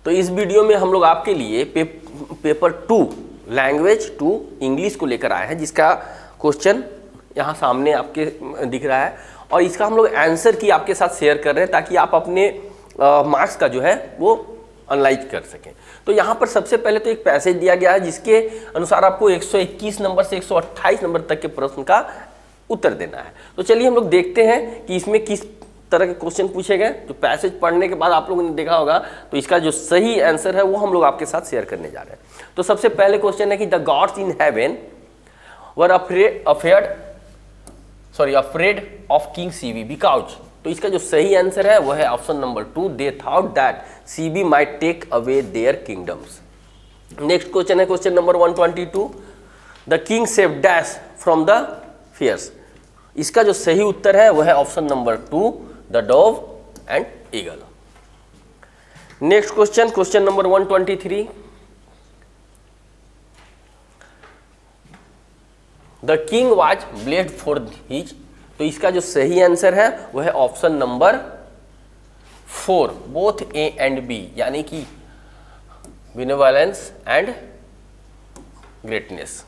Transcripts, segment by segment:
तो इस वीडियो में हम लोग आपके लिए पेपर 2 लैंग्वेज 2 इंग्लिश को लेकर आए हैं, जिसका क्वेश्चन यहाँ सामने आपके दिख रहा है और इसका हम लोग आंसर की आपके साथ शेयर कर रहे हैं ताकि आप अपने मार्क्स का जो है वो एनालाइज कर सकें। तो यहाँ पर सबसे पहले तो एक पैसेज दिया गया है जिसके अनुसार आपको 121 नंबर से 128 नंबर तक के प्रश्न का उत्तर देना है। तो चलिए हम लोग देखते हैं कि इसमें किस तरह के क्वेश्चन पूछे गए। जो पैसेज पढ़ने के बाद आप लोगों ने देखा होगा तो इसका जो सही आंसर है वो हम लोग आपके साथ शेयर करने जा रहे हैं। तो सबसे पहले क्वेश्चन है कि the gods in heaven were afraid of king Sibi because. तो इसका जो सही आंसर है वो है option number 2, they thought that Sibi might take away their kingdoms. Next question है question number 122, the king save dash from the fierce. इसका जो सही उत्तर है वो है option number 2, the dove and eagle. Next question, question number 123, the king was blessed for his. तो इसका जो सही आंसर है वो है option number 4, both A and b, यानी कि benevolence and greatness.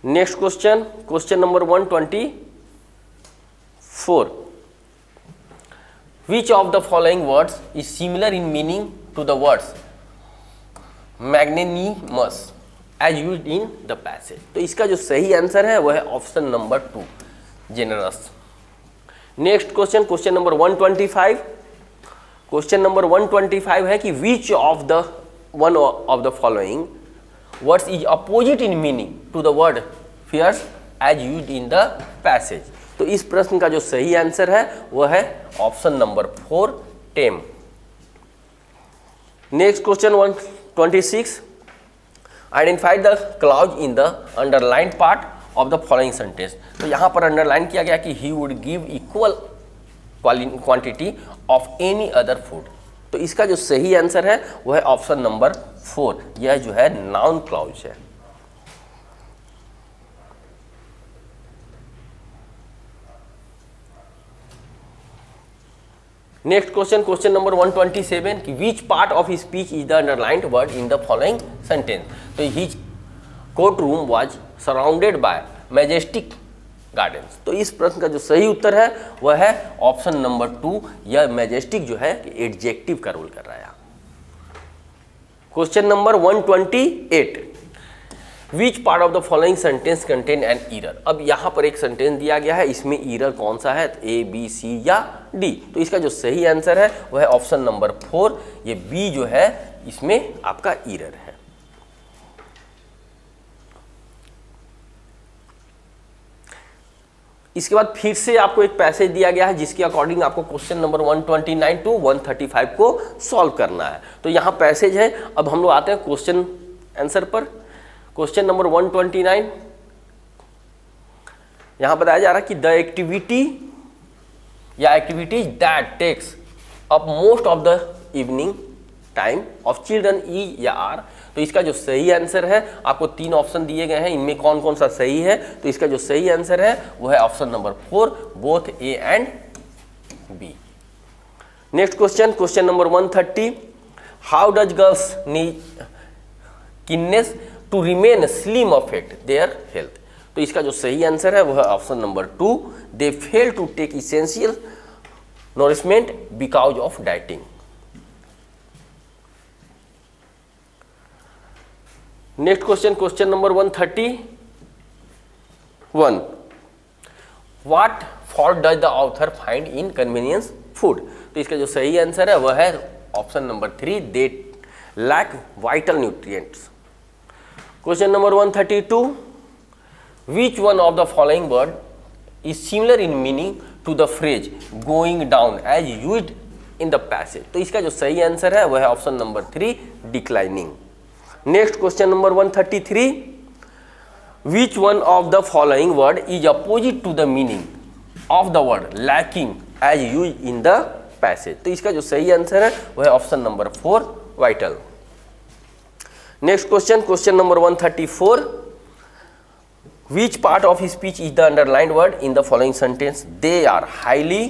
Next question, question number 124, which of the following words is similar in meaning to the words magnanimous as used in the passage। तो इसका जो सही answer है वो है option number 2, generous। Next question, question number 125, question number 125 है कि which of the one of the following words is opposite in meaning to the word fierce as used in the passage। तो इस प्रश्न का जो सही आंसर है वो है option number 4, time. Next question 126, identify the clause in the underline part of the following sentence. तो यहाँ पर अंडरलाइन किया गया कि he would give equal quantity of any other food. तो इसका जो सही आंसर है वो है ऑप्शन नंबर 4, यह जो है नाउन क्लॉज है। नेक्स्ट क्वेश्चन, क्वेश्चन नंबर 127 कि which part of speech is the underlined word in the following sentence. तो his court room was surrounded by majestic gardens. तो इस प्रश्न का जो सही उत्तर है वह है ऑप्शन नंबर 2, यह मैजेस्टिक जो है एडजेक्टिव का रोल कर रहा है। Question number 128, which part of the following sentence contain an error. अब यहाँ पर एक सेंटेंस दिया गया है, इसमें ईरर कौन सा है, ए बी सी या डी। तो इसका जो सही आंसर है वह है ऑप्शन नंबर 4, ये बी जो है इसमें आपका ईरर है। इसके बाद फिर से आपको एक पैसेज दिया गया है जिसके अकॉर्डिंग आपको क्वेश्चन नंबर 129 टू 135 को सॉल्व करना है। तो यहाँ पैसेज है। अब हम लोग आते हैं क्वेश्चन आंसर पर। क्वेश्चन नंबर 129, यहाँ बताया जा रहा है कि द एक्टिविटी या activities that takes up most of the evening time of children is या आर। तो इसका जो सही आंसर है, आपको 3 ऑप्शन दिए गए हैं, इनमें कौन कौन सा सही है। तो इसका जो सही आंसर है वो है option number 4, both A and B. Next question, question number 130, how does girls need keenness to remain slim affect their health. तो इसका जो सही आंसर है वो है option number 2, they fail to take essential nourishment because of dieting. Next question, question number 131, what fault does the author find in convenience food. तो इसका जो सही आंसर है वह है option number 3, they lack vital nutrients. Question number 132, which one of the following word is similar in meaning to the phrase going down as used in the passage. तो इसका जो सही आंसर है वह है option number 3, declining. Next question number 133, which one of the following word is opposite to the meaning of the word lacking as use in the passage. तो इसका जो सही आंसर है वह है option number 4, vital. Next question, question number 134, which part of speech is the underlined word in the following sentence, they are highly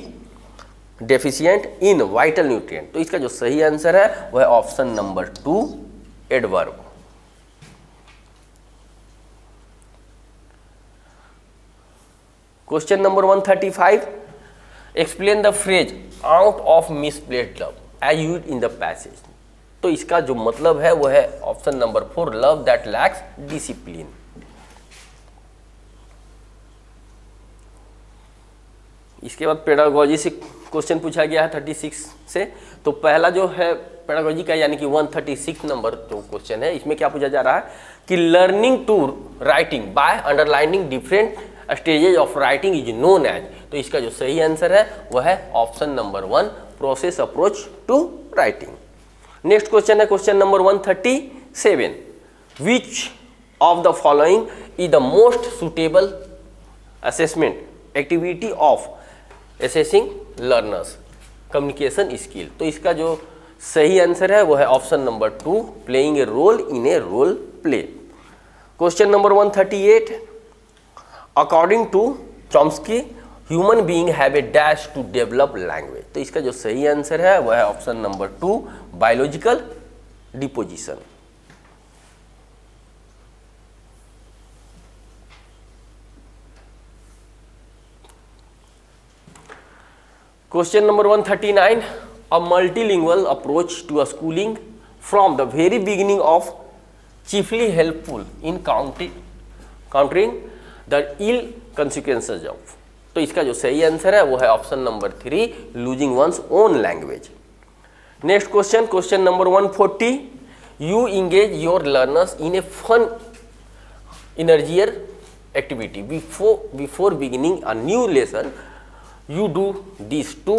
deficient in vital nutrient. तो इसका जो सही आंसर है वह है option number 2 adverb. Question number 135, explain the phrase out of misplaced love as used in the passage. तो इसका जो मतलब है वो है option number 4 love that lakhs discipline. इसके बाद पेडागोजी से क्वेश्चन पूछा गया है 36 से। तो पहला जो है पेडागोजी का यानी कि 136 नंबर जो क्वेश्चन है, इसमें क्या पूछा जा रहा है कि learning to writing by underlining different stages of writing is known as. तो इसका जो सही आंसर है वह है option number 1 process approach to writing. Next question है question number 137, which of the following is the most suitable assessment activity of assessing learners communication skill. तो इसका जो सही आंसर है वो है option number 2 playing a role in a role play. Question number 138, according to Chomsky human being have a dash to develop language. तो इसका जो सही आंसर है वह है option number 2 biological deposition. Question number 139, a multilingual approach to a schooling from the very beginning of chiefly helpful in countering the ill consequences of। तो इसका जो सही आंसर है वो है option number 3 losing one's own language. Next question, question number 140, you engage your learners in a fun energiser activity before beginning a new lesson, you do this to.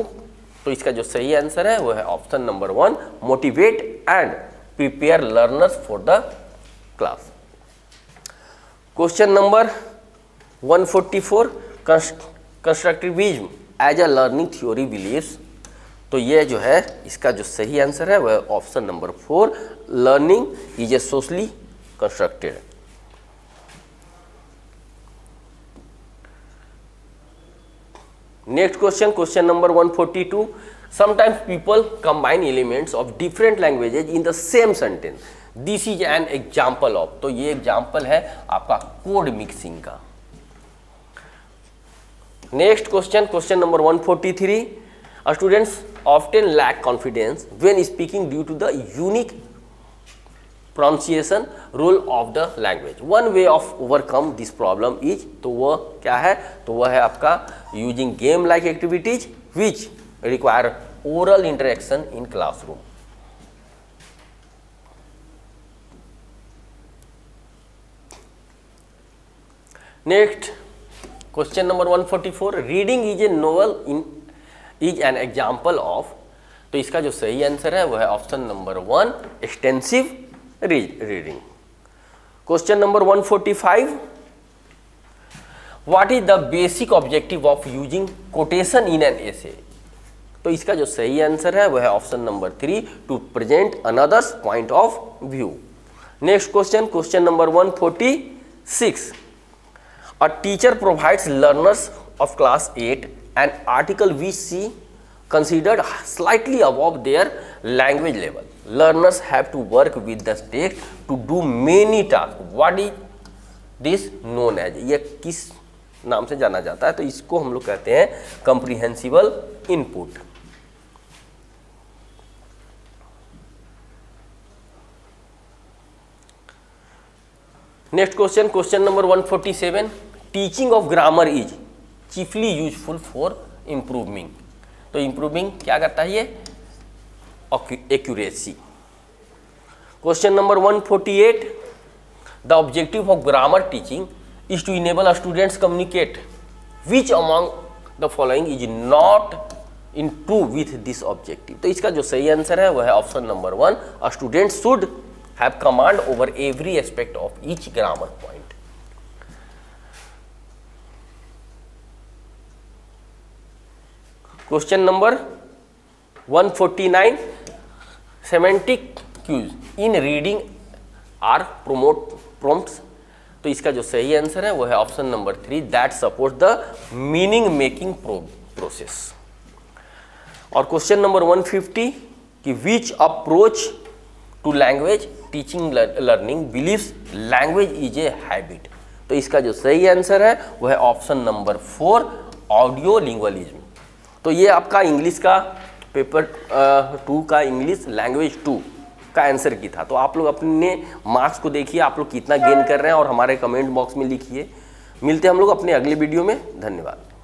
तो इसका जो सही आंसर है वो है option number 1 motivate and prepare learners for the class. Question number 144, constructivism as a learning theory believes. तो ये जो है इसका जो सही आंसर है वह है option number 4 learning is a socially constructed. Next question, question number 142. Sometimes people combine elements of different languages in the same sentence. This is an example of। तो ये एग्जाम्पल है आपका कोड मिक्सिंग का। Next question, question number 143, students often lack confidence when speaking due to the unique pronunciation role of the language. One way of overcome this problem is. तो वह क्या है, तो वह है आपका using game like activities which require oral interaction in classroom. Next question number 144, reading is a novel is an example of. तो इसका जो सही आंसर है वह है option number 1 extensive reading. Question number 145, what is the basic objective of using quotation in an essay. तो इसका जो सही आंसर है वह है option number 3 to present another's point of view. Next question, question number 146, a teacher provides learners of class 8 an article which she considered slightly above their language level. Learners have to work with the text to do many tasks. What is this known as? ये किस नाम से जाना जाता है? तो इसको हम लोग कहते हैं comprehensible input। Next question, question number 147, teaching of grammar is chiefly useful for improving. तो इम्प्रूविंग क्या करता है ये, accuracy. Question number 148, the objective of grammar teaching is to enable students communicate which among the following is not in to with this objective. तो इसका जो सही answer है वह है option number 1 student should have command over every aspect of each grammar point. Question number 149, semantic cues in reading are prompts. तो इसका जो सही आंसर है वो है option number 3 that support the meaning making process. और क्वेश्चन नंबर 150 कि which approach to language teaching learning believes language is a habit. तो इसका जो सही आंसर है वो है ऑप्शन नंबर 4 ऑडियो लिंग्वलिज्म। तो ये आपका इंग्लिश का पेपर 2 का इंग्लिश लैंग्वेज 2 का आंसर की था। तो आप लोग अपने मार्क्स को देखिए, आप लोग कितना गेन कर रहे हैं और हमारे कमेंट बॉक्स में लिखिए। मिलते हैं हम लोग अपने अगले वीडियो में। धन्यवाद।